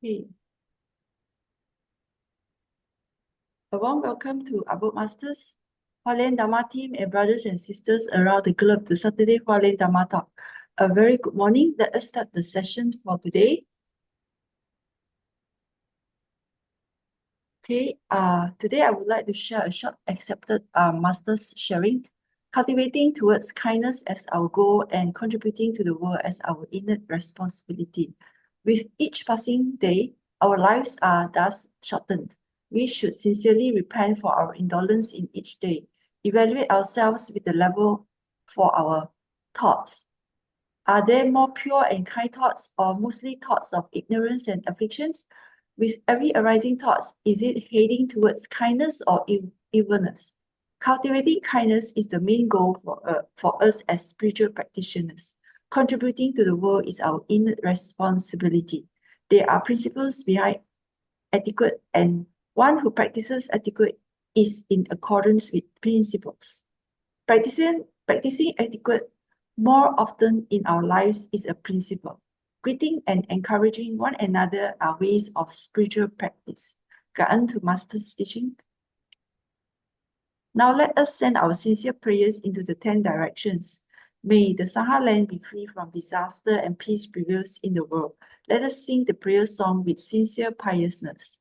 Okay. A warm welcome to Abode Masters, Hualien Dharma team and brothers and sisters around the globe to Saturday Hualien Dharma Talk. A very good morning. Let us start the session for today. Okay, today I would like to share a short accepted Masters sharing, cultivating towards kindness as our goal and contributing to the world as our innate responsibility. With each passing day, our lives are thus shortened. We should sincerely repent for our indolence in each day, evaluate ourselves with the level for our thoughts. Are there more pure and kind thoughts or mostly thoughts of ignorance and afflictions? With every arising thoughts, is it heading towards kindness or evilness? Cultivating kindness is the main goal for us as spiritual practitioners. Contributing to the world is our innate responsibility. There are principles behind etiquette, and one who practices etiquette is in accordance with principles. Practicing etiquette more often in our lives is a principle. Greeting and encouraging one another are ways of spiritual practice. Gaan to Master's teaching. Now let us send our sincere prayers into the 10 directions. May the Saha land be free from disaster and peace prevails in the world. Let us sing the prayer song with sincere piousness.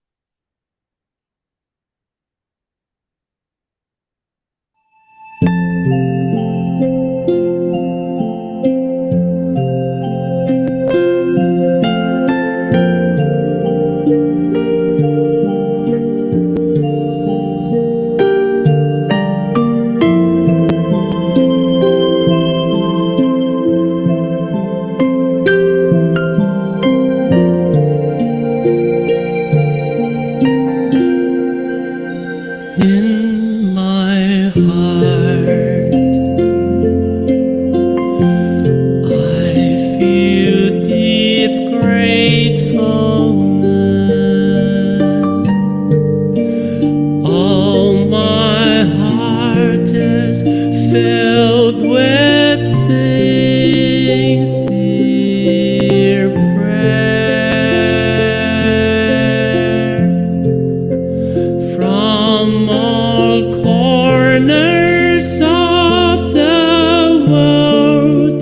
In my heart, I feel deep gratefulness. All my heart is filled with sincere prayer. From all corners of the world,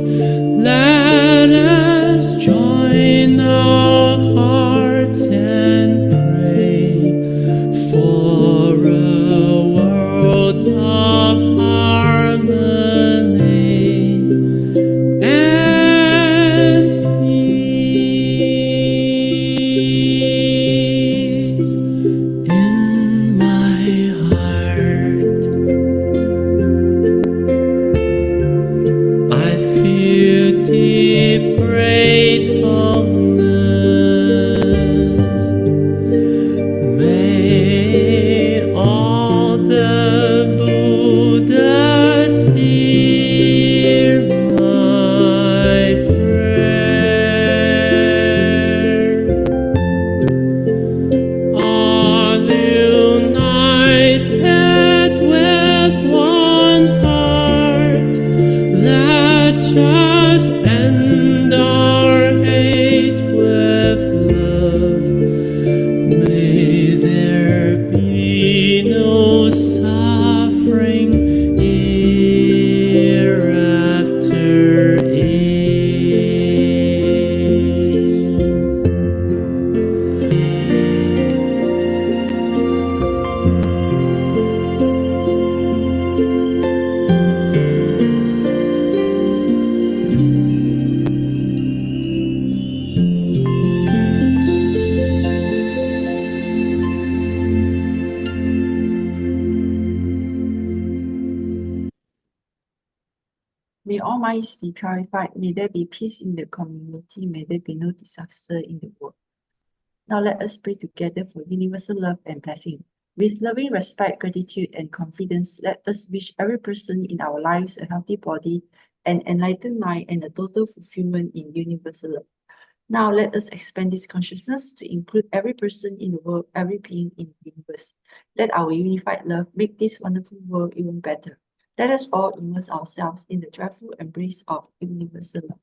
let us join our hearts and pray for a world of harmony and peace. In my heart, I feel deep gratefulness. May all the Buddhas hear my prayer. All united with one heart, let us end our hate with love. May there be no suffering hereafter. May all minds be purified. May there be peace in the community. May there be no disaster in the world. Now let us pray together for universal love and blessing. With loving respect, gratitude, and confidence, let us wish every person in our lives a healthy body, an enlightened mind, and a total fulfillment in universal love. Now let us expand this consciousness to include every person in the world, every being in the universe. Let our unified love make this wonderful world even better. Let us all immerse ourselves in the joyful embrace of universal love.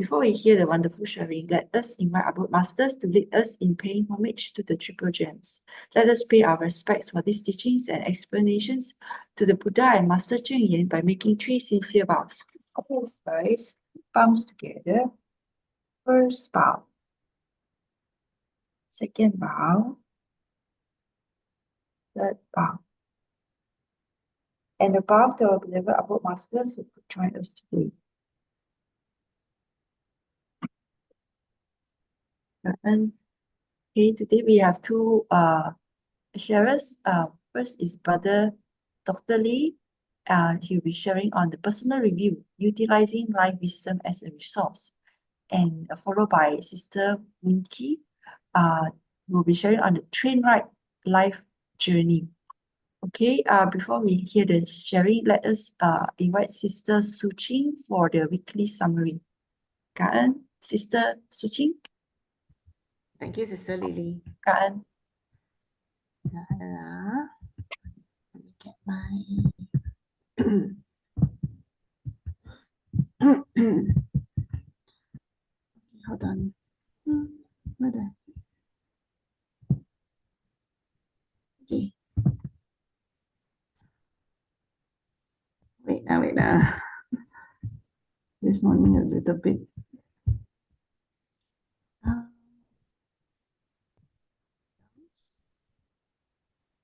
Before we hear the wonderful sharing, let us invite our masters to lead us in paying homage to the triple gems. Let us pay our respects for these teachings and explanations to the Buddha and Master Cheng Yen by making 3 sincere vows. Let's rise, palms together. First bow. Second bow. Third bow. And a bow to our beloved Abode Masters who could join us today. And okay, today we have 2 sharers. First is Brother Dr. Lee. He'll be sharing on the personal review, utilizing life wisdom as a resource. And followed by Sister Woon, who will be sharing on the train ride life journey. Okay, before we hear the sharing, let us invite Sister Su Ching for the weekly summary. Cảm ơn, Sister Su Ching. Thank you, Sister Lily. Cảm ơn. Let me get my hold on. Where the okay. Wait. This morning a little bit.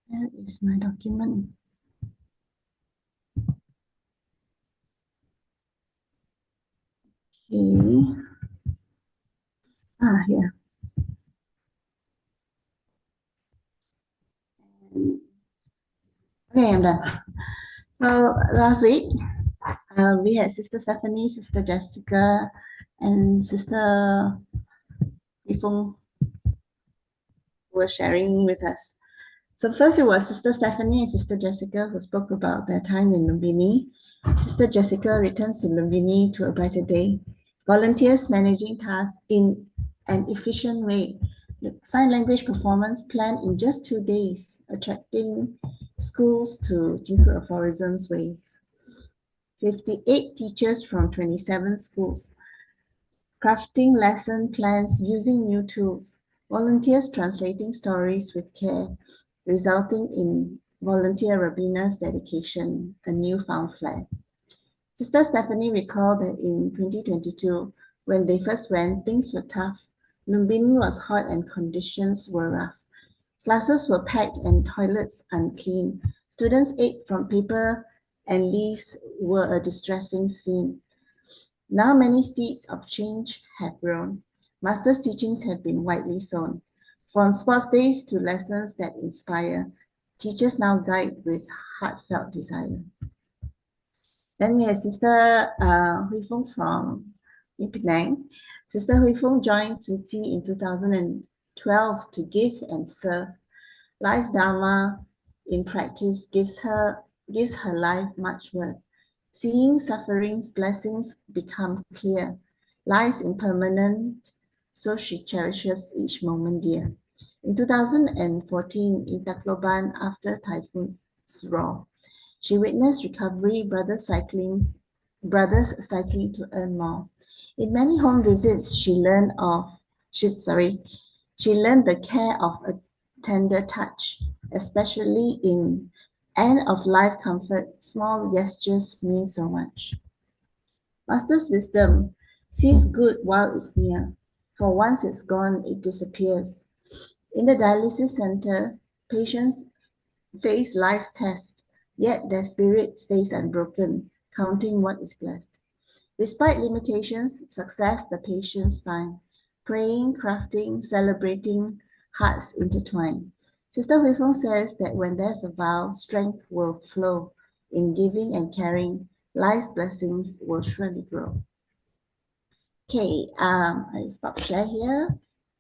Where is my document? Okay. Here. Okay, I'm done. So last week, we had Sister Stephanie, Sister Jessica, and Sister Yifeng were sharing with us. So first it was Sister Stephanie and Sister Jessica who spoke about their time in Lumbini. Sister Jessica returns to Lumbini to a brighter day. Volunteers managing tasks in an efficient way. Sign language performance planned in just 2 days, attracting schools to Jingsi aphorisms ways. 58 teachers from 27 schools. Crafting lesson plans using new tools. Volunteers translating stories with care, resulting in volunteer Rabina's dedication, a newfound flag. Sister Stephanie recalled that in 2022, when they first went, things were tough. Lumbini was hot and conditions were rough. Classes were packed and toilets unclean. Students ate from paper and leaves were a distressing scene. Now many seeds of change have grown. Master's teachings have been widely sown. From sports days to lessons that inspire, teachers now guide with heartfelt desire. Then we have Sister Hui Feng from Penang. Sister Hui Feng joined Tzu Chi in 2012 to give and serve. Life's Dharma in practice gives her life much worth. Seeing suffering's blessings become clear. Life's impermanent, so she cherishes each moment dear. In 2014, in Tacloban, after Typhoon Roar, she witnessed recovery, brothers cycling to earn more. In many home visits, she learned the care of a tender touch, especially in end-of-life comfort. Small gestures mean so much. Master's wisdom sees good while it's near, for once it's gone, it disappears. In the dialysis center, patients face life's test, yet their spirit stays unbroken, counting what is blessed. Despite limitations, success the patients find. Praying, crafting, celebrating, hearts intertwine. Sister Hui Feng says that when there's a vow, strength will flow. In giving and caring, life's blessings will surely grow. Okay, I stop share here,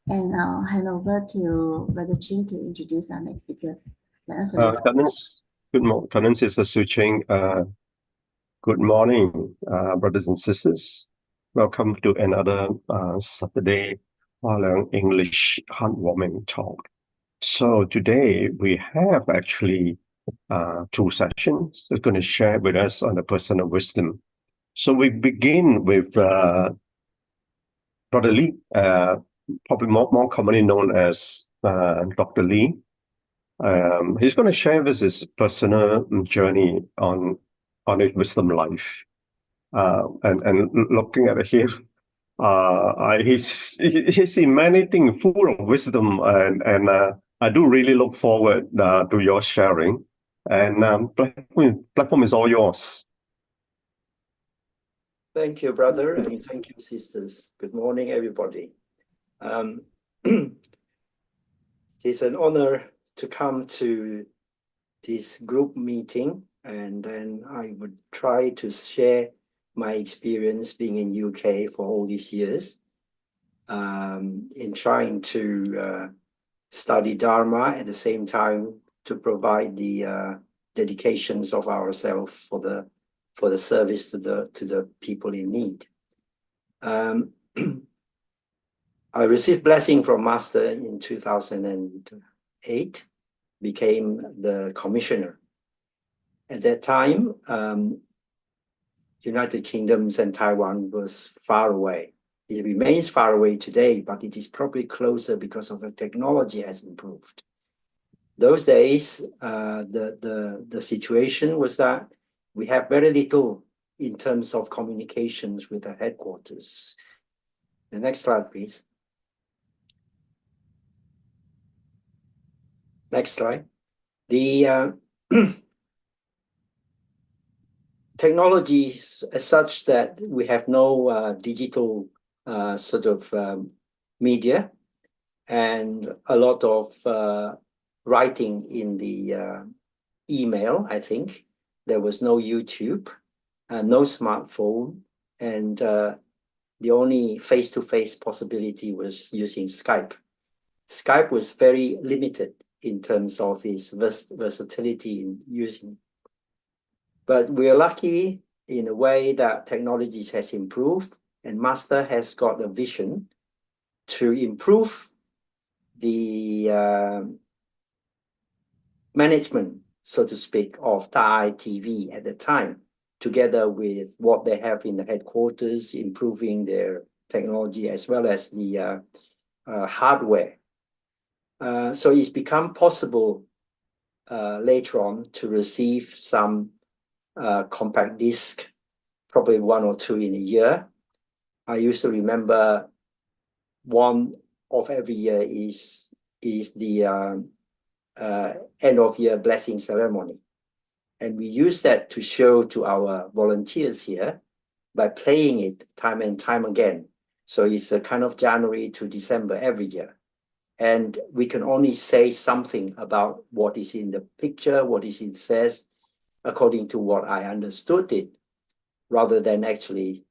and I'll hand over to Brother Ching to introduce our next speakers. Good morning, Sister Su Ching. Good morning, brothers and sisters. Welcome to another Saturday Hualien English Heartwarming talk. So today we have actually 2 sessions that's going to share with us on the personal wisdom. So we begin with Brother Lie, probably more commonly known as Dr. Lie. He's going to share with his personal journey on his wisdom life. And looking at him, he's seen many things full of wisdom, and I do really look forward to your sharing. And platform is all yours. Thank you, brother, and thank you, sisters. Good morning, everybody. It's an honor to come to this group meeting, and then I would try to share my experience being in UK for all these years, in trying to study Dharma at the same time to provide the dedications of ourselves for the service to the people in need. I received blessing from Master in 2008, became the commissioner. At that time, United Kingdoms and Taiwan was far away. It remains far away today, but it is probably closer because of the technology has improved. Those days, the situation was that we have very little in terms of communications with the headquarters. The next slide, please. Next slide. The technologies as such that we have no digital sort of media, and a lot of writing in the email, I think. There was no YouTube, no smartphone, and the only face-to-face possibility was using Skype. Skype was very limited in terms of its versatility in using. But we are lucky in a way that technologies has improved, and Master has got a vision to improve the management, so to speak, of Thai TV at the time, together with what they have in the headquarters, improving their technology as well as the hardware. So it's become possible later on to receive some compact disc, probably 1 or 2 in a year. I used to remember one of every year is the end of year blessing ceremony. And we use that to show to our volunteers here by playing it time and time again. So it's a kind of January to December every year. And we can only say something about what is in the picture, what is it says, according to what I understood it, rather than actually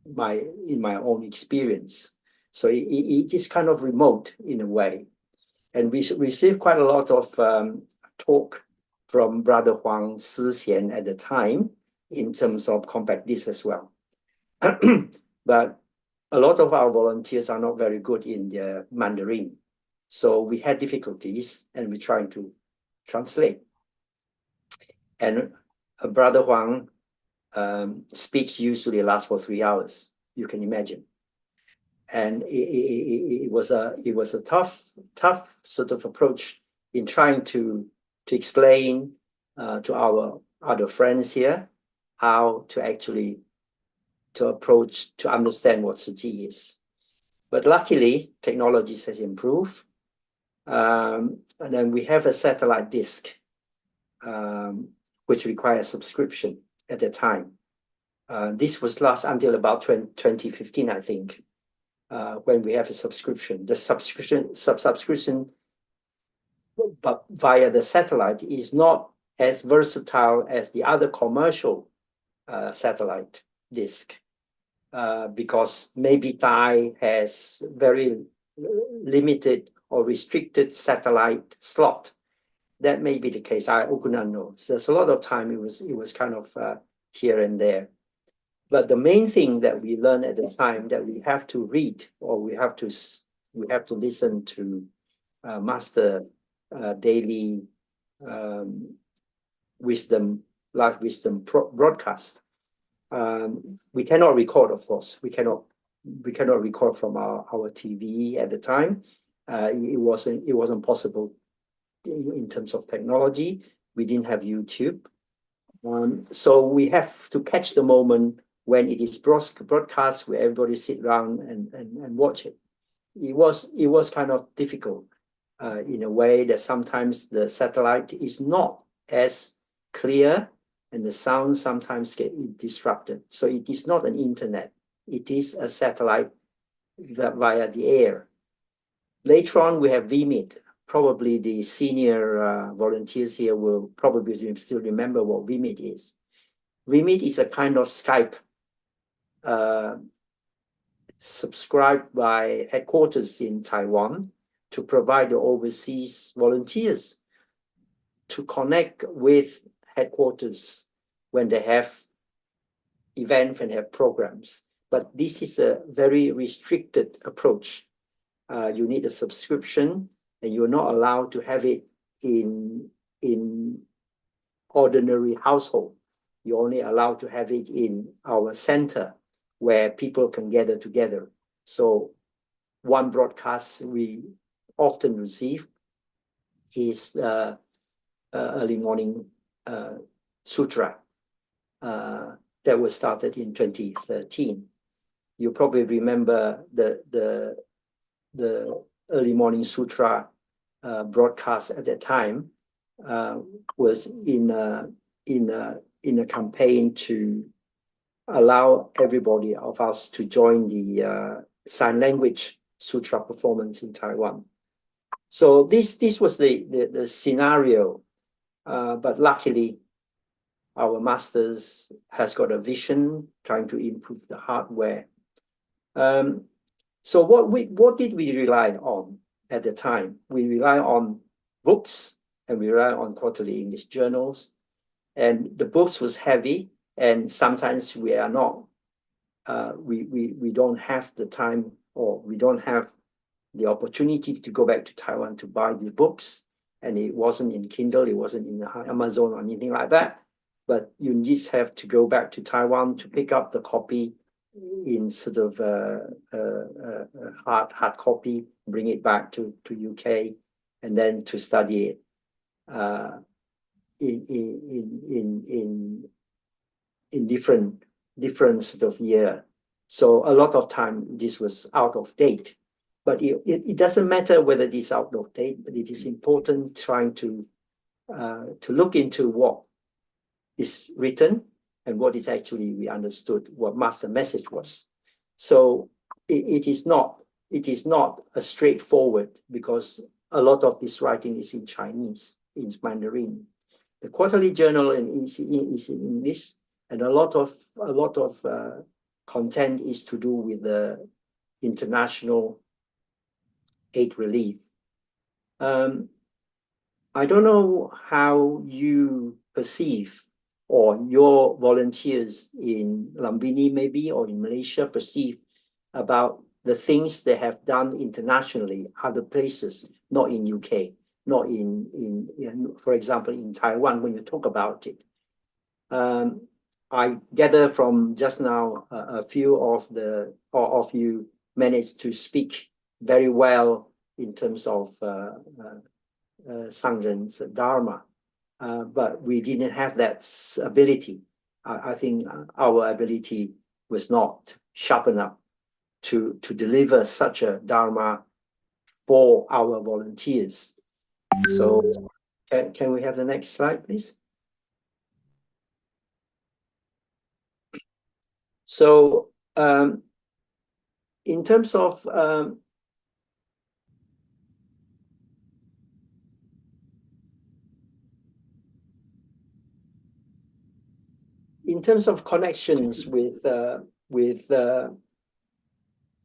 in my own experience. So it is kind of remote in a way. And we received quite a lot of talk from Brother Huang Sixian at the time in terms of compact disc as well. But a lot of our volunteers are not very good in the Mandarin. So we had difficulties and we're trying to translate. And Brother Huang speech usually lasts for 3 hours, you can imagine. And it was a tough sort of approach in trying to explain to our other friends here how to actually approach to understand what Su Ching is. But luckily, technologies has improved. And then we have a satellite disk, which requires subscription at the time. This was last until about 2015, I think, when we have a subscription. The subscription but via the satellite is not as versatile as the other commercial satellite disk, because maybe Thai has very limited or restricted satellite slot. That may be the case. I could not know. So there's a lot of time it was kind of here and there. But the main thing that we learned at the time that we have to read, or we have to listen to Master daily live wisdom broadcast. We cannot record, of course. We cannot record from our TV at the time. It wasn't possible in terms of technology. We didn't have YouTube. So we have to catch the moment when it is broadcast, where everybody sit around and watch it. It was kind of difficult in a way that sometimes the satellite is not as clear and the sound sometimes get disrupted. So it is not an internet. It is a satellite via the air. Later on, we have VMIT. Probably the senior volunteers here will probably still remember what VMIT is. VMIT is a kind of Skype subscribed by headquarters in Taiwan to provide the overseas volunteers to connect with headquarters when they have events and have programs. But this is a very restricted approach. You need a subscription, and you're not allowed to have it in ordinary household. You're only allowed to have it in our center where people can gather together. So one broadcast we often receive is early morning sutra that was started in 2013. You probably remember the early morning sutra broadcast at that time was in a campaign to allow everybody of us to join the sign language sutra performance in Taiwan. So this was the scenario, but luckily our masters has got a vision trying to improve the hardware. So what did we rely on at the time? We rely on books, and we rely on quarterly English journals, and the books was heavy, and sometimes we are not. We don't have the time, or we don't have the opportunity to go back to Taiwan to buy the books, and it wasn't in Kindle, it wasn't in Amazon or anything like that. But you just have to go back to Taiwan to pick up the copy in sort of hard copy, bring it back to UK, and then to study it in different sort of year. So a lot of time this was out of date, but it doesn't matter whether it is out of date, but it is important trying to look into what is written and what is actually we understood what master message was. So it is not a straightforward, because a lot of this writing is in Chinese, in Mandarin. The quarterly journal is in English, and a lot of content is to do with the international aid relief. I don't know how you perceive, or your volunteers in Lumbini maybe, or in Malaysia perceive about the things they have done internationally, other places, not in UK, not in for example, in Taiwan, when you talk about it. I gather from just now a few of you managed to speak very well in terms of Sangren's Dharma, but we didn't have that ability. I think our ability was not sharp enough to deliver such a Dharma for our volunteers. So can we have the next slide, please? So in terms of connections with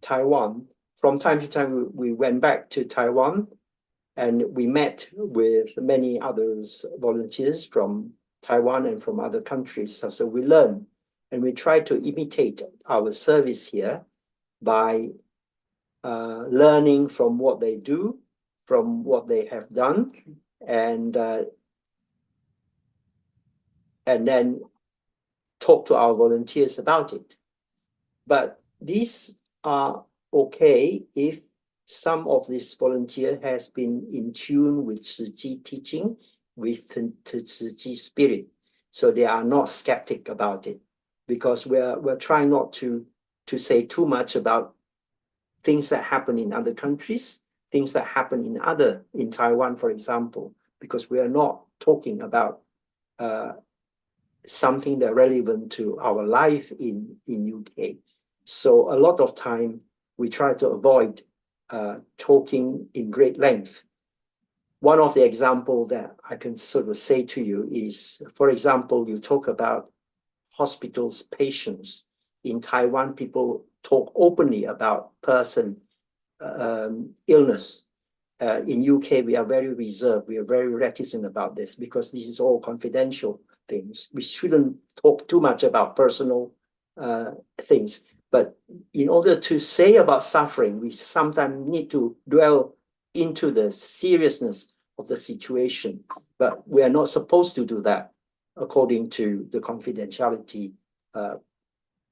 Taiwan, from time to time we went back to Taiwan, and we met with many others volunteers from Taiwan and from other countries. So we learned, and we try to imitate our service here by learning from what they do, from what they have done, and then talk to our volunteers about it. But these are okay if some of this volunteer has been in tune with Su Ching teaching, with Su Ching spirit. So they are not skeptic about it, because we're trying not to say too much about things that happen in other countries, things that happen in Taiwan, for example, because we are not talking about something that relevant to our life in UK. So a lot of time we try to avoid talking in great length. One of the examples that I can sort of say to you is, for example, you talk about hospitals, patients. In Taiwan, people talk openly about person illness. In UK, we are very reserved. We are very reticent about this because this is all confidential things. We shouldn't talk too much about personal things. But in order to say about suffering, we sometimes need to dwell into the seriousness of the situation. But we are not supposed to do that according to the confidentiality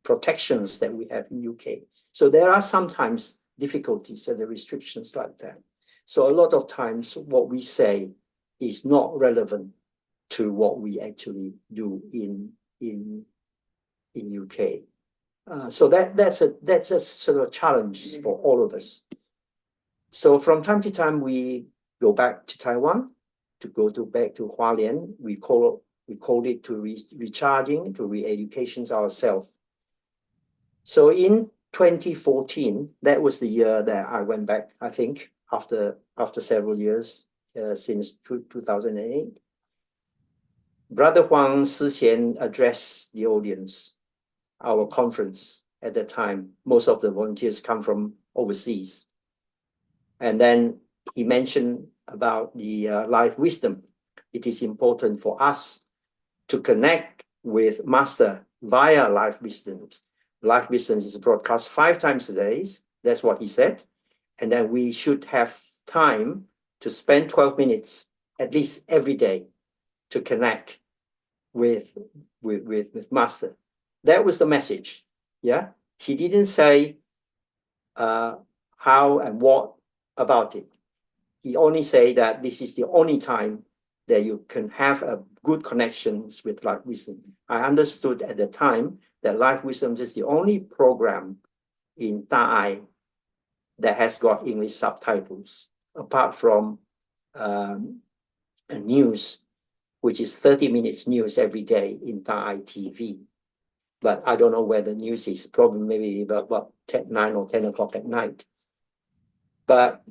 protections that we have in UK. So there are sometimes difficulties and the restrictions like that. So a lot of times what we say is not relevant to what we actually do in UK. So that's a sort of challenge for all of us. So from time to time we go back to Taiwan, to go back to Hualien. We call it to recharging, to re-education ourselves. So in 2014, that was the year that I went back, I think, after several years, since 2008. Brother Huang Sixian addressed the audience, our conference at the time. Most of the volunteers come from overseas. And then he mentioned about the life wisdom. It is important for us to connect with Master via life wisdoms. Life wisdom is broadcast 5 times a day. That's what he said. And then we should have time to spend 12 minutes at least every day to connect with Master. That was the message. Yeah. He didn't say how and what about it. He only said that this is the only time that you can have a good connections with life wisdom. I understood at the time that life wisdom is the only program in Ta'ai that has got English subtitles, apart from news, which is 30 minutes news every day in Ta'ai TV. But I don't know where the news is, probably maybe about 9 or 10 o'clock at night. But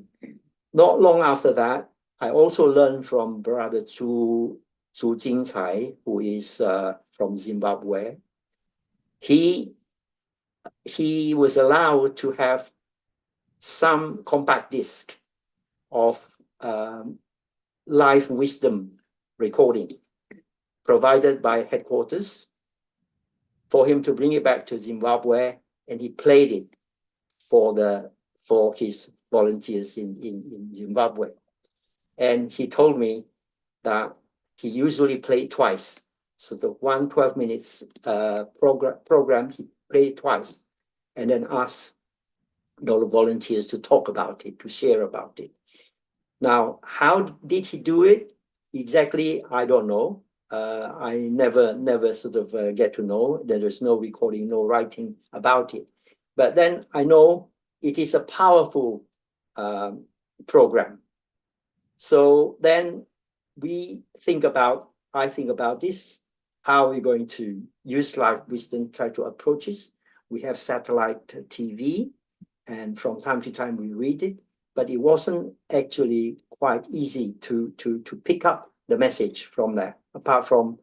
not long after that, I also learned from Brother Su Ching, who is from Zimbabwe. He was allowed to have some compact disc of life wisdom recording provided by headquarters for him to bring it back to Zimbabwe, and he played it for his volunteers in Zimbabwe. And he told me that he usually played twice. So the 12 minutes program, he played twice, and then asked the volunteers to talk about it, to share about it. Now, how did he do it? Exactly, I don't know. I never sort of get to know. There is no recording, no writing about it. But then I know it is a powerful program. So then I think about this, how are we going to use life wisdom, try to approach it. We have satellite TV, and from time to time we read it, but it wasn't actually quite easy to pick up the message from there, apart from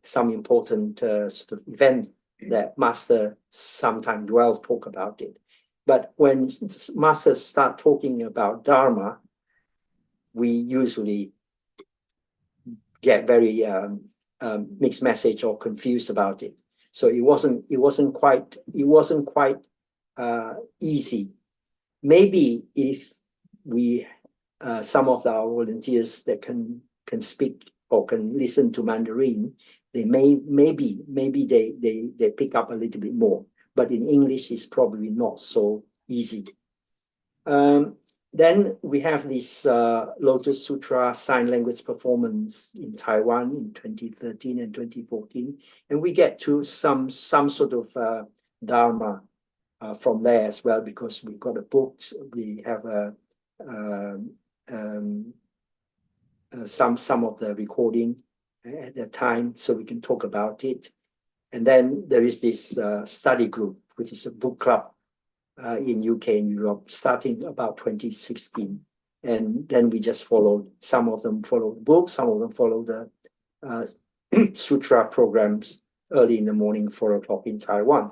some important sort of event that Master sometimes will talk about it. But when Masters start talking about Dharma, we usually get very mixed message or confused about it. So it wasn't quite easy. Maybe if we some of our volunteers that can speak or can listen to Mandarin, they maybe they pick up a little bit more, but in English it's probably not so easy. Then we have this Lotus Sutra sign language performance in Taiwan in 2013 and 2014, and we get to some sort of Dharma from there as well, because we got the books, we have some of the recording at that time, so we can talk about it. And then there is this study group, which is a book club in UK and Europe, starting about 2016. And then we just followed, some of them follow the books, some of them follow the sutra programs early in the morning, 4 o'clock in Taiwan.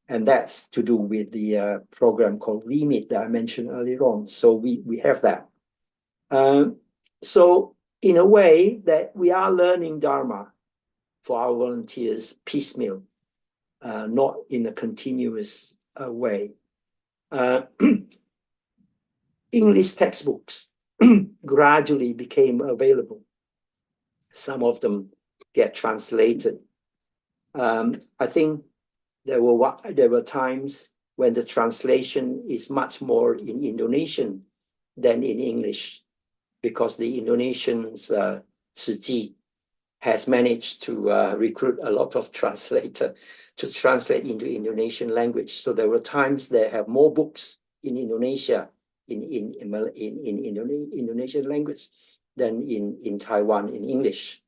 And that's to do with the program called Remit that I mentioned earlier on. So we have that. So in a way that we are learning Dharma for our volunteers piecemeal, not in a continuous way. English textbooks gradually became available. Some of them get translated. I think there were times when the translation is much more in Indonesian than in English, because the Indonesians, Su Ching, has managed to recruit a lot of translators to translate into Indonesian language. So there were times they have more books in Indonesia, in Indonesian language than in Taiwan in English.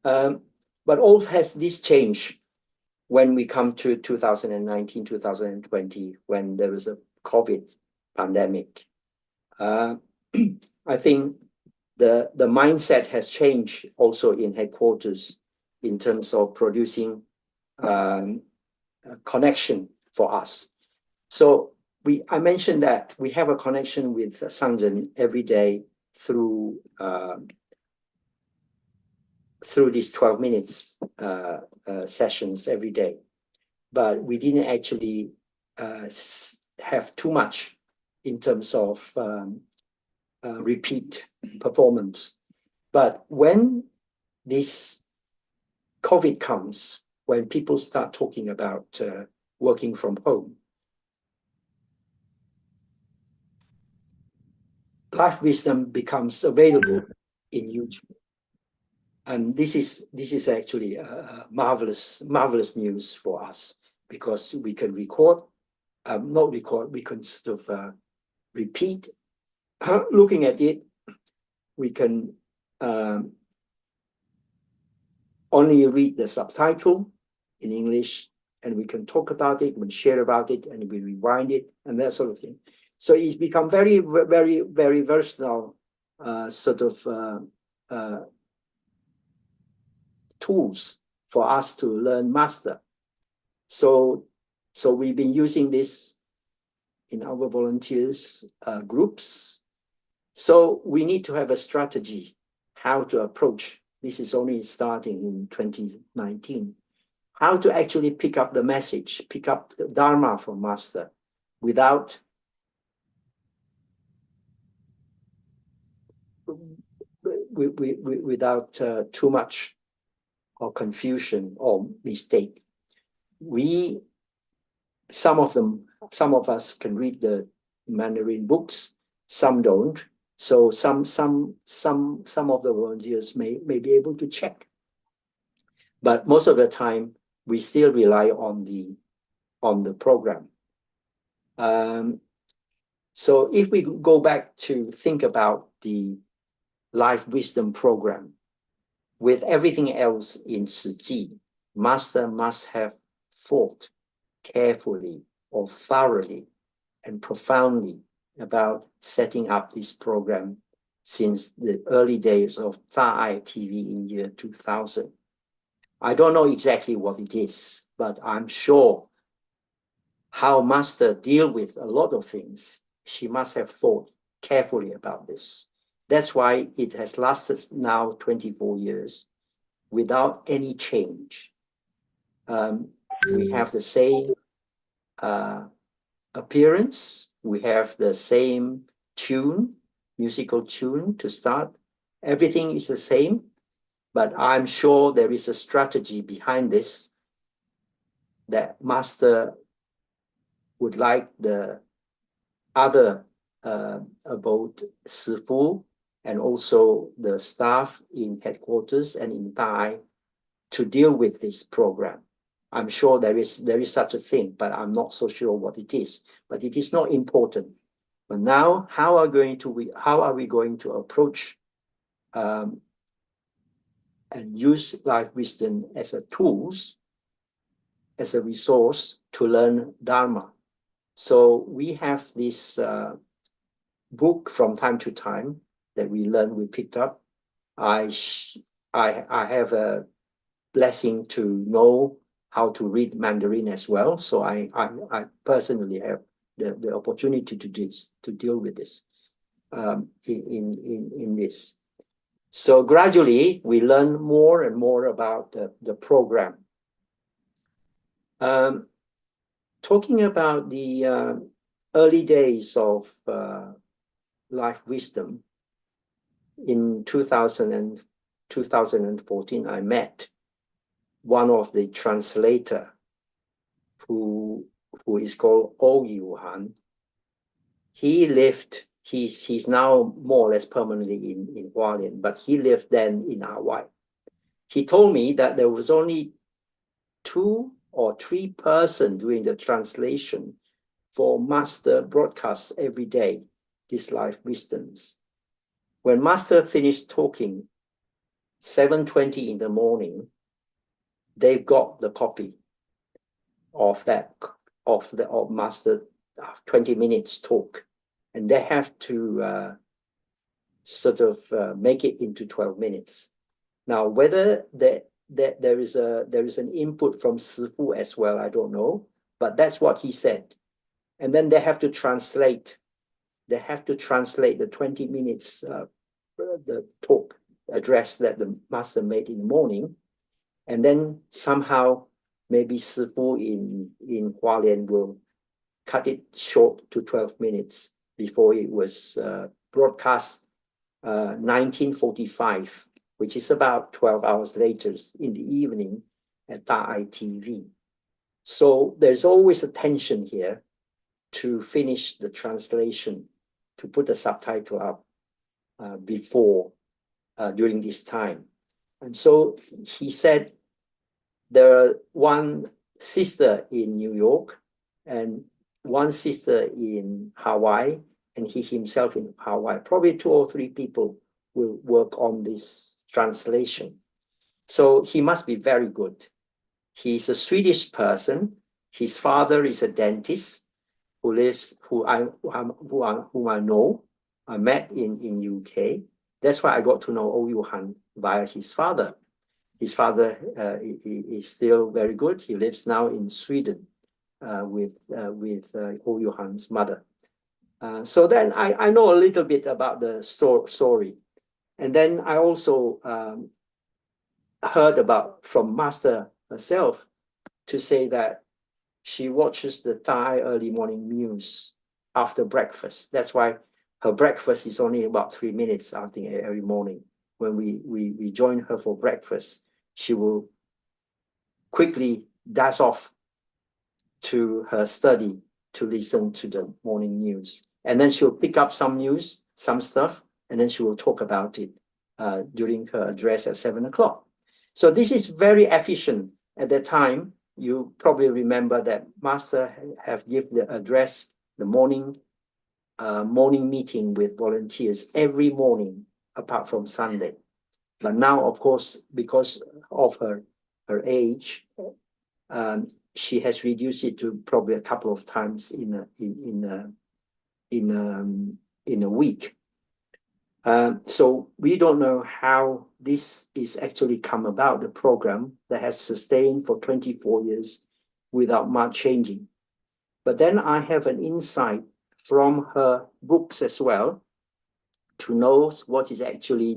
But all has this change when we come to 2019, 2020, when there was a COVID pandemic. I think the mindset has changed also in headquarters in terms of producing a connection for us. So I mentioned that we have a connection with Sangren every day through these 12 minutes sessions every day, but we didn't actually have too much in terms of repeat performance. But when this COVID comes, when people start talking about working from home, life wisdom becomes available in YouTube. And this is actually a marvelous news for us, because we can record, we can sort of repeat. Looking at it, we can only read the subtitle in English, and we can talk about it, we share about it, and we rewind it, and that sort of thing. So it's become very, very, very versatile sort of tools for us to learn master. So we've been using this in our volunteers groups. So we need to have a strategy how to approach. This is only starting in 2019. How to actually pick up the message, pick up the Dharma from master without too much or confusion or mistake. Some of us can read the Mandarin books, some don't. So some of the volunteers may be able to check. But most of the time, we still rely on the program. So if we go back to think about the Life Wisdom program, with everything else in Su Ching, master must have thought carefully or thoroughly and profoundly about setting up this program since the early days of Tha Ai TV in year 2000. I don't know exactly what it is, but I'm sure how master deal with a lot of things, she must have thought carefully about this. That's why it has lasted now 24 years without any change. We have the same appearance, we have the same tune, musical tune to start. Everything is the same, But I'm sure there is a strategy behind this that Master would like the other about Sifu and also the staff in headquarters and in Thai to deal with this program. I'm sure there is such a thing, but I'm not so sure what it is. But it is not important. But now, how are we going to approach and use life wisdom as a tools, as a resource to learn Dharma? So we have this book from time to time that we picked up. I have a blessing to know how to read Mandarin as well. So I personally have the opportunity to deal with this in this. So gradually we learn more and more about the program. Talking about the early days of life wisdom, in 2014, I met one of the translator who is called O Yuhan. He lived, he's now more or less permanently in Hualien, but he lived then in Hawaii. He told me that there was only 2 or 3 persons doing the translation for Master broadcasts every day, these life wisdoms. When Master finished talking, 7:20 in the morning, they've got the copy of Master 20 minutes talk, and they have to sort of make it into 12 minutes. Now, whether there is an input from Sifu as well, I don't know, but that's what he said. And then they have to translate. They have to translate the 20 minutes the talk address that the Master made in the morning, and then somehow maybe Sifu in Hualien will cut it short to 12 minutes before it was broadcast 1945, which is about 12 hours later in the evening at Thai TV. So there's always a tension here to finish the translation, to put the subtitle up during this time. And so he said there are one sister in New York and one sister in Hawaii, and he himself in Hawaii. Probably 2 or 3 people will work on this translation. So he must be very good. He's a Swedish person. His father is a dentist whom I know. I met in UK. That's why I got to know O Yuhan via his father. His father is still very good. He lives now in Sweden with O Yuhan's mother. So then I know a little bit about the story. And then I also heard about from Master herself to say that she watches the Thai early morning news after breakfast. That's why her breakfast is only about 3 minutes, I think, every morning. When we join her for breakfast, she will quickly dash off to her study to listen to the morning news. And then she'll pick up some news, some stuff, and then she will talk about it during her address at 7 o'clock. So this is very efficient. At that time, you probably remember that Master have given the address, the morning meeting with volunteers every morning, apart from Sunday. But now, of course, because of her age, she has reduced it to probably a couple of times in a week. So we don't know how this is actually come about, the program that has sustained for 24 years without much changing. But then I have an insight from her books as well to know what is actually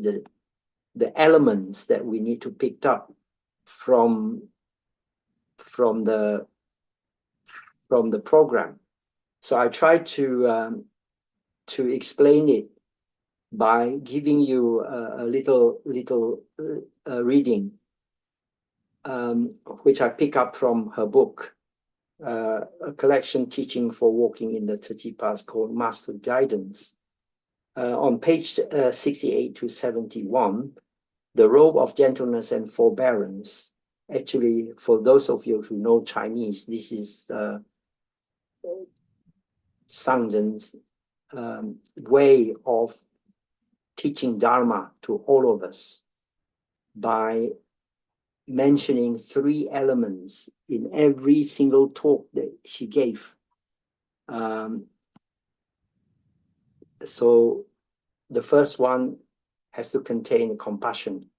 the elements that we need to pick up from the program. So I try to explain it by giving you a little reading, which I pick up from her book, a collection teaching for walking in the 30 paths called Master Guidance. On page 68 to 71, the robe of gentleness and forbearance. Actually, for those of you who know Chinese, this is Sangzen's way of teaching Dharma to all of us by mentioning 3 elements in every single talk that she gave. So the first one has to contain compassion.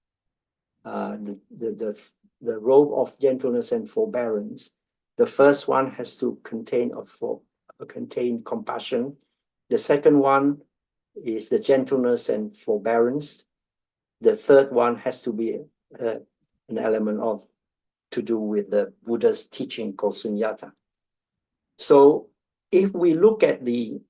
The robe of gentleness and forbearance. The first one has to contain compassion. The second one is the gentleness and forbearance. The third one has to be an element of to do with the Buddha's teaching called sunyata. So if we look at the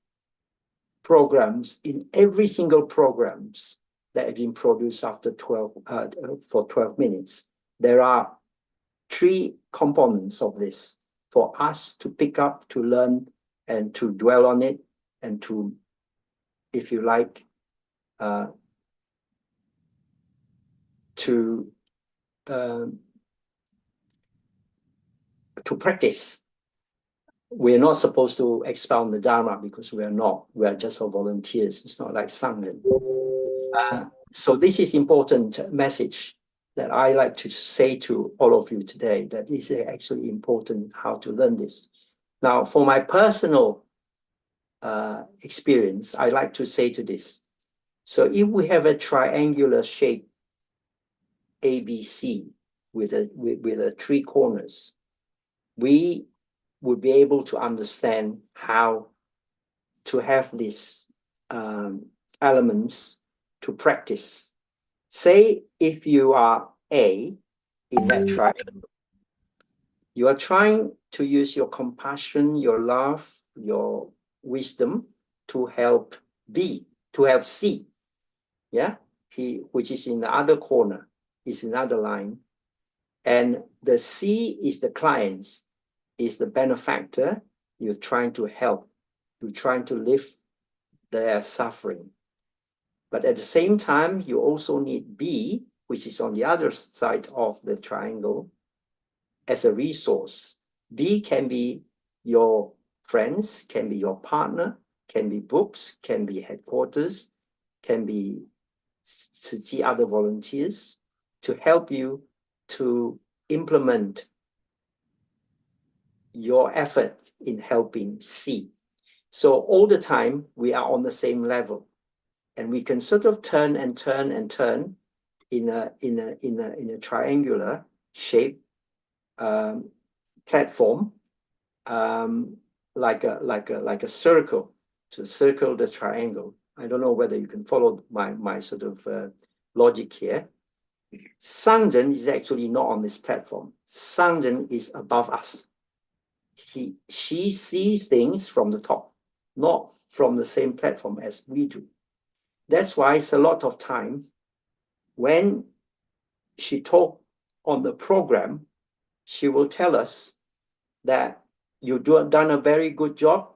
programs, in every single programs that have been produced after for 12 minutes, there are 3 components of this for us to pick up, to learn, and to dwell on it, and to, if you like, to practice. We're not supposed to expound the Dharma because we are not. We are just volunteers. It's not like Sangren. So this is important message that I like to say to all of you today, that is actually important how to learn this. Now, for my personal experience, I like to say to this. So if we have a triangular shape ABC with 3 corners, we would be able to understand how to have these elements to practice. Say if you are A in that triangle, you are trying to use your compassion, your love, your wisdom to help B, to help C. Yeah, which is in the other corner, is another line. And the C is the clients, is the benefactor. You're trying to help. You're trying to lift their suffering. But at the same time, you also need B, which is on the other side of the triangle, as a resource. B can be your friends, can be your partner, can be books, can be headquarters, can be other volunteers to help you to implement your effort in helping C. So all the time we are on the same level, and we can sort of turn and turn and turn in a triangular shape platform, like a circle, to circle the triangle. I don't know whether you can follow my sort of logic here. Sangren is actually not on this platform. Sangren is above us. She sees things from the top, not from the same platform as we do. That's why it's a lot of time when she talk on the program, she will tell us that you've done a very good job.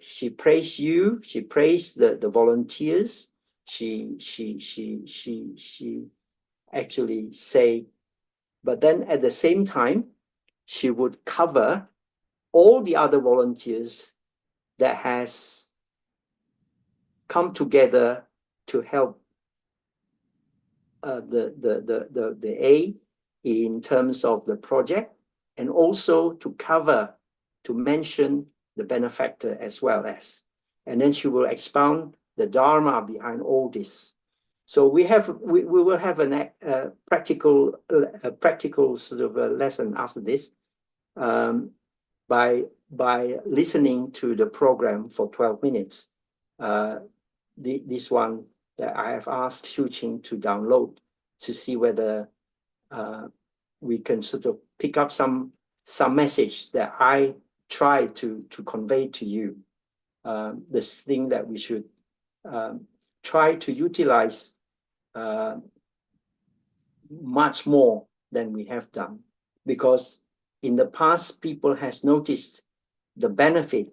She praised you. She praised the volunteers. She actually say, but then at the same time, she would cover all the other volunteers that has come together to help the A in terms of the project, and also to cover, to mention the benefactor as well as. And then she will expound the Dharma behind all this. So we will have a practical sort of a lesson after this by listening to the program for 12 minutes. This one that I have asked Su Ching to download to see whether we can sort of pick up some message that I try to convey to you. This thing that we should try to utilize much more than we have done, because in the past, people has noticed the benefit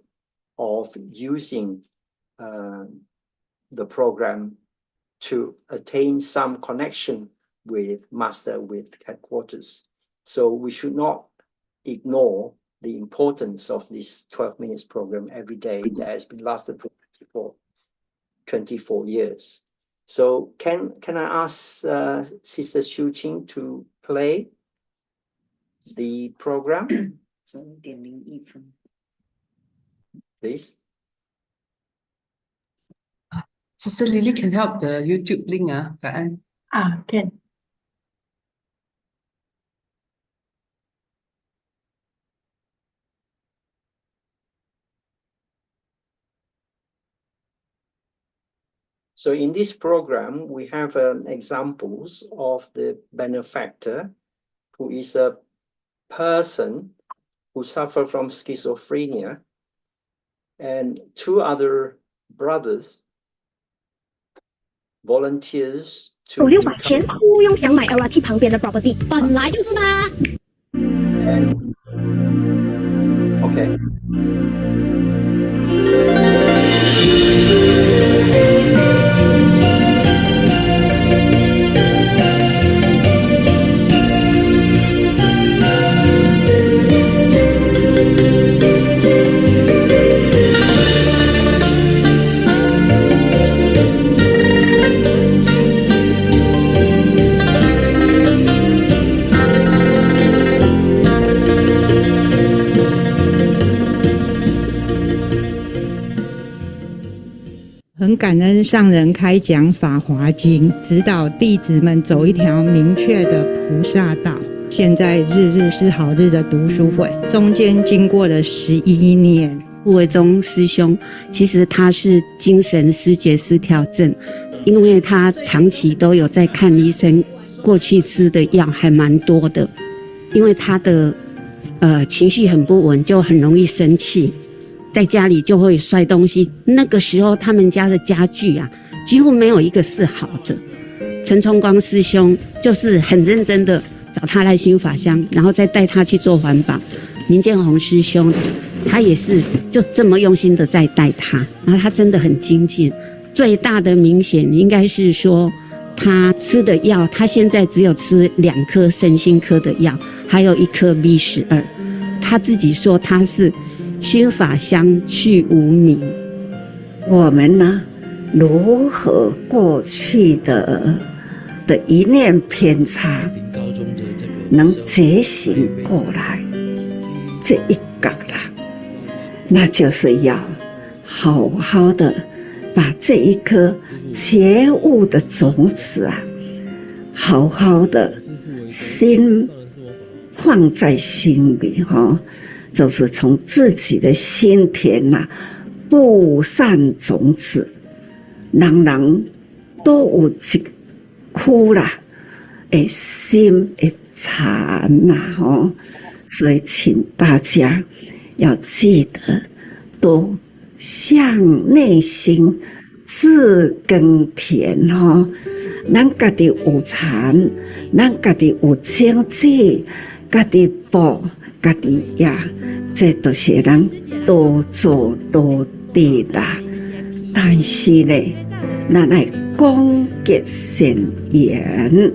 of using the program to attain some connection with master, with headquarters. So we should not ignore the importance of this 12 minutes program every day that has been lasted for 24 years. So can I ask Sister Su Ching to play the program? 0.01分 Please. Sister Lily can help the YouTube link, Kak An. can. So in this program, we have examples of the benefactor who is a person who suffer from schizophrenia, and 2 other brothers volunteers to 600前簇拥想买 LRT 旁边的 property， 本来就是的。and okay. 很感恩上人开讲《法华经》，指导弟子们走一条明确的菩萨道。现在日日是好日的读书会，中间经过了11年。顾维忠师兄，其实他是精神失觉失调症，因为他长期都有在看医生，过去吃的药还蛮多的，因为他的情绪很不稳，就很容易生气。在家里就会摔东西，那个时候他们家的家具啊，几乎没有一个是好的。陈崇光师兄就是很认真的找他来修法香，然后再带他去做环保。林建宏师兄，他也是就这么用心的在带他，然后他真的很精进。最大的明显应该是说，他吃的药，他现在只有吃2颗身心科的药，还有1颗 B12。他自己说他是熏法香去无明。我们呢，如何过去的一念偏差，能觉醒过来，这一感啦，那就是要好好的把这一颗觉悟的种子啊，好好的心放在心里哈。就是从自己的心田呐，布善种子，人人都有一颗啦，心的禅呐，所以请大家要记得，都向内心自耕田咱家己有禅，咱家己有清净，家己补。家己呀，这都是人多做多得啦。但是呢，咱来广结善缘，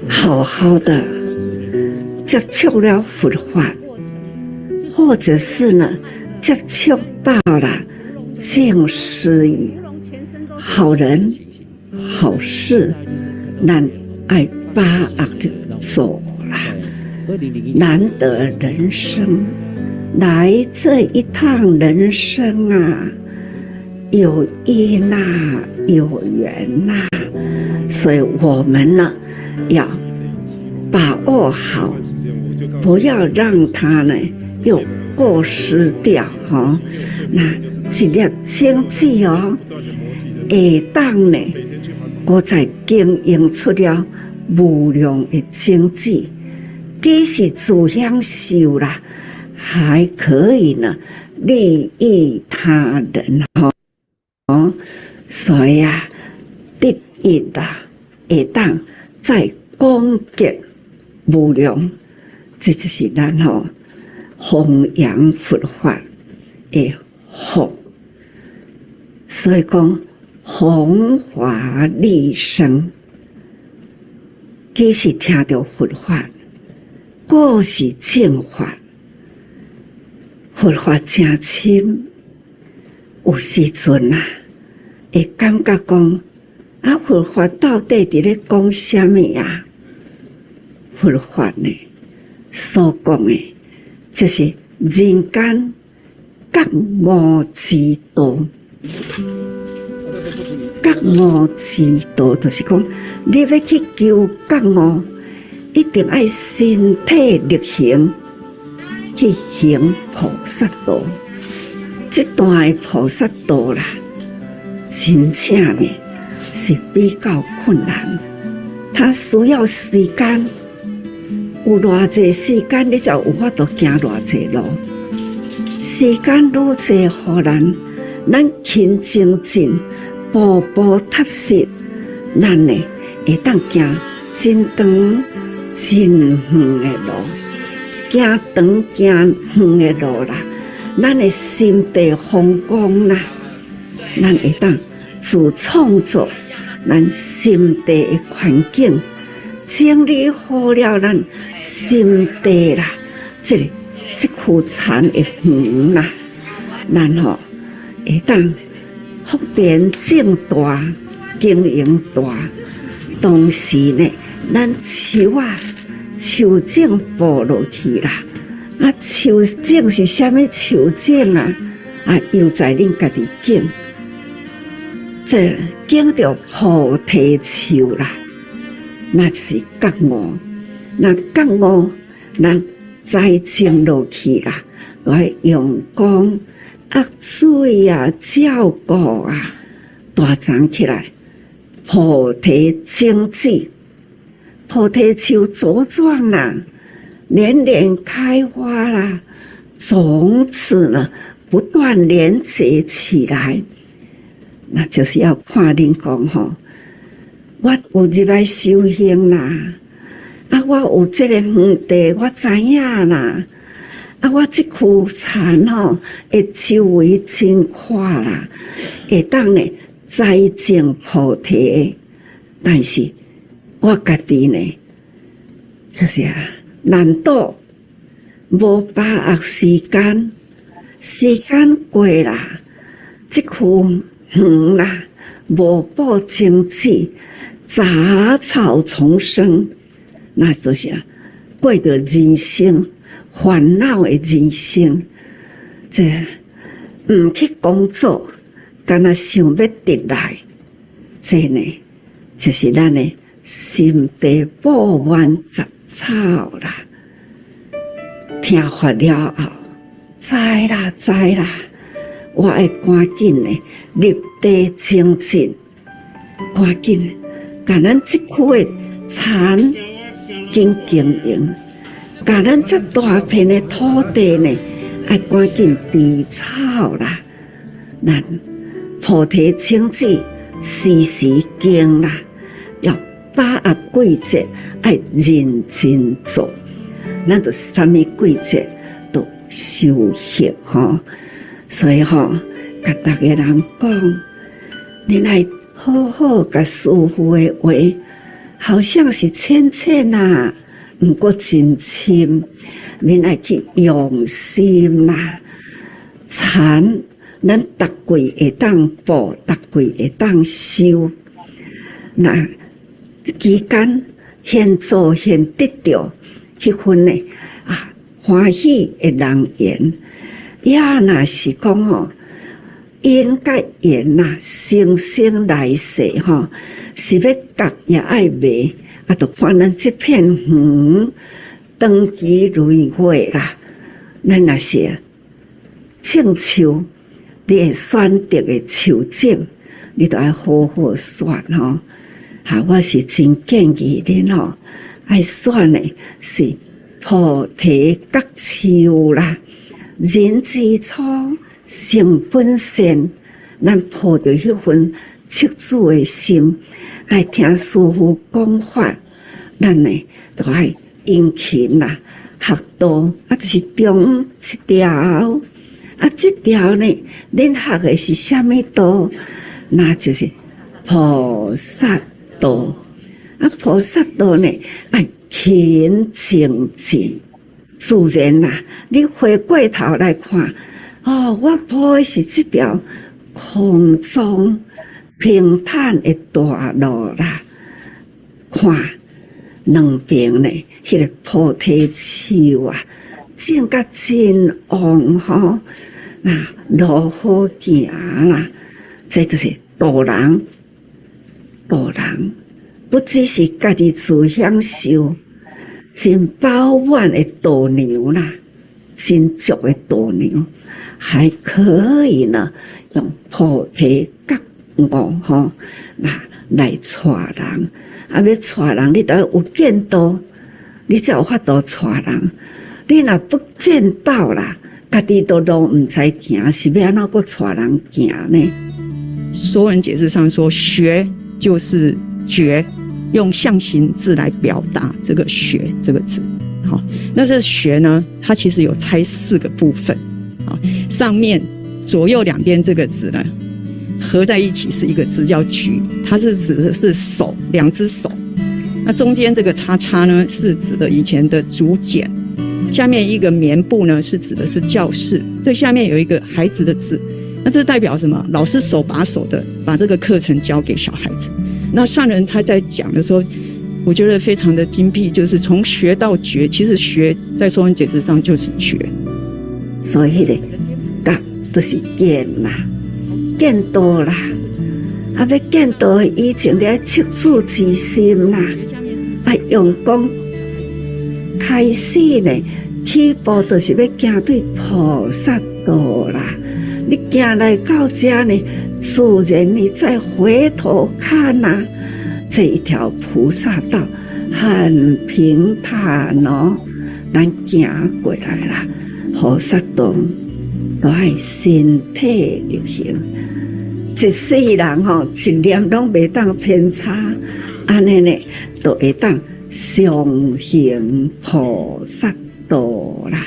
好好的接触了佛法，或者是呢，接触到了净思语，好人好事，咱爱把握的做啦。难得人生，来这一趟人生啊，有因啊，有缘啊，所以我们呢要把握好，不要让它呢又过失掉那一粒清气会当呢，我再经营出了无量的清气。既是自享受啦，还可以呢利益他人所以啊，得益啦，会当在广结无量，这就是咱弘扬佛法的福。所以讲弘法利生，既是听到佛法，果是正法。佛法真深，有时阵会感觉讲佛法到底伫咧讲什么啊？佛法呢所讲的，就是人间觉悟之道。觉悟之道，就是讲你要去求觉悟，一定要身体力行去行菩萨道。这段菩萨道啦，真正呢是比较困难，它需要时间。有偌济时间，你才有法度行偌济路。时间愈济，互咱勤精进，步步踏实，咱呢会当行真长真远的路，行长行远的路啦。咱的心地风光啦，咱会当自创作咱心地的环境，整理好了咱心地啦，这区田的园啦，咱会当福田种大，经营大。同时呢，咱树种播落去啦。树种是啥物树种啊？又在恁家己种。这种着菩提树啦，那就是觉悟。那觉悟，咱栽种落去啦，来用功。水照顾大长起来，菩提种子，菩提树茁壮啦，年年开花啦，种子呢不断连结起来。那就是要看恁讲我有入来修行啦，我有这个园地，我知影啦。我这区田会周围真宽啦，会当呢栽种菩提。但是我家己呢，就是难度无把握时间过啦，这区园啦无布种子，杂草丛生，那就是过着人生。烦恼的人生，这唔去工作，干那想要得来，这呢就是咱的心地不完杂草啦。听法了后，知啦，我会赶紧的立地精进，赶紧甲咱这区的田经营。甲咱这大片的土地呢，要赶紧除草啦。咱菩提种子时时种啦，要把握季节，要认真做。咱就啥物季节都修行所以甲大家人讲，你来好好甲师父的话，好像是浅浅啦。毋过真深，恁爱去用心啦。田咱逐季会当播，逐季会当收。那期间现做现得到迄份呢欢喜的人缘，也若是讲因甲缘啦，生生来世是要割也爱卖。就看咱这片园长期累月啦，咱若是种树，你会选择的树种，你都要好好选我是真建议恁爱选的是菩提觉树啦，人之初性本善，咱抱着迄份恻隐的心来听师父讲法，咱呢就爱殷勤啦，学道就是中一条，这条呢，恁学的是什么道？那就是菩萨道。菩萨道呢，爱勤精进。自然啦，你回过头来看，我铺的是这条空中平坦的大路啦。看两边呢，迄个菩提树啊，种甲真旺吼，那路好行啦。这就是导人，不只是家己自享受。真饱满的导牛啦，真足的导牛，还可以呢，用菩提觉悟吼，那来带人。要带人，你得有见道，你才有法度带人。你若不见道啦，家己都路唔知行，是要安怎个带人行呢？说人解释上说，学就是觉。用象形字来表达这个学这个字，好，那这学呢，它其实有拆4个部分，好，上面左右两边这个字呢，合在一起是一个字叫举，它是指的是手，2只手，那中间这个叉叉呢，是指的以前的竹简，下面一个棉布呢，是指的是教室，最下面有一个孩子的字，那这代表什么？老师手把手的把这个课程教给小孩子。那上人他在讲的时候，我觉得非常的精辟，就是从学到觉，其实学在说文解字上就是觉。所以呢，觉就是见啦，见道啦。要见道以前，你要恻住之心啦，用功开始呢，起步就是要行对菩萨道啦。你行来到这呢，自然你再回头看啊，这一条菩萨道很平坦哦，咱行过来啦。菩萨道都爱身体力行，一世人吼一念拢袂当偏差，安尼呢都会当上行菩萨道啦，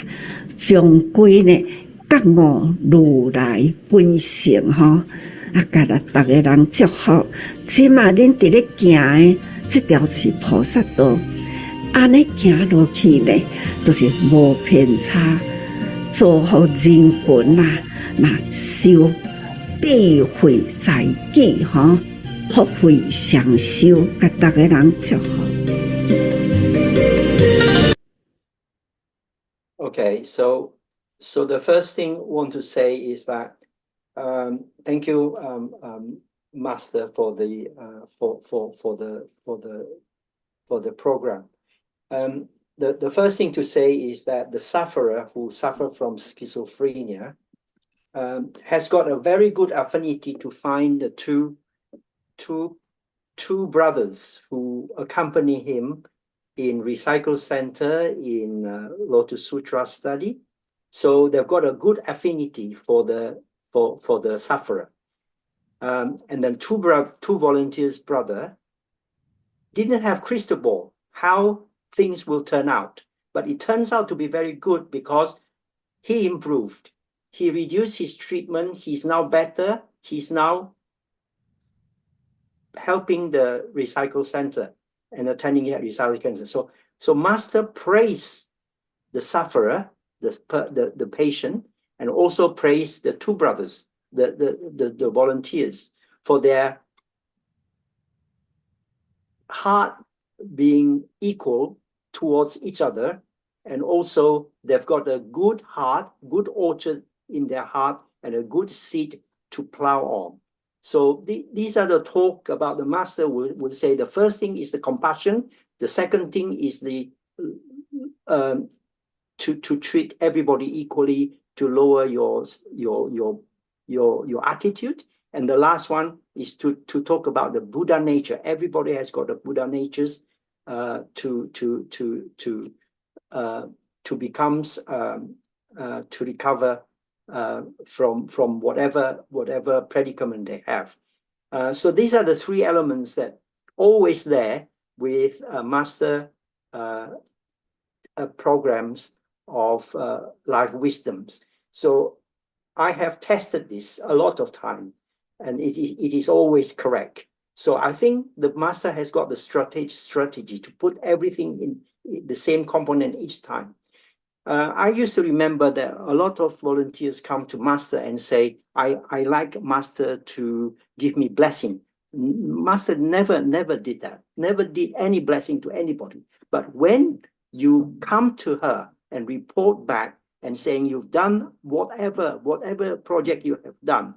终归呢。觉悟如来本性吼，甲咱逐个人祝福。即嘛恁伫咧行的，这条是菩萨道，安尼行落去呢，都是无偏差，造福人群啦，那修智慧在己吼，福慧双修，甲逐个人祝福。Okay, so the first thing I want to say is that thank you, Master, for the program. The first thing to say is that the sufferer who suffer from schizophrenia has got a very good affinity to find the two brothers who accompany him in Recycle Center in Lotus Sutra study. So they've got a good affinity for the sufferer. And then two volunteers' brother didn't have crystal ball how things will turn out, but it turns out to be very good because he improved. He reduced his treatment. He's now better. He's now helping the Recycle Center and attending at Recycle Center. So Master praised the sufferer, the patient, and also praised the two brothers, the volunteers, for their heart being equal towards each other, and also they've got a good heart, good orchard in their heart, and a good seed to plow on. So these are the talk about the Master would say. The first thing is the compassion. The second thing is the to treat everybody equally, to lower your attitude. And the last one is to talk about the Buddha nature. Everybody has got the Buddha natures to recover from whatever predicament they have. So these are the three elements that always there with master programs of life wisdoms. So I have tested this a lot of time, and it is always correct. So I think the master has got the strategy to put everything in the same component each time. I used to remember that a lot of volunteers come to master and say, I like master to give me blessing. Master never did that, never did any blessing to anybody. But when you come to her and report back and saying you've done whatever project you have done,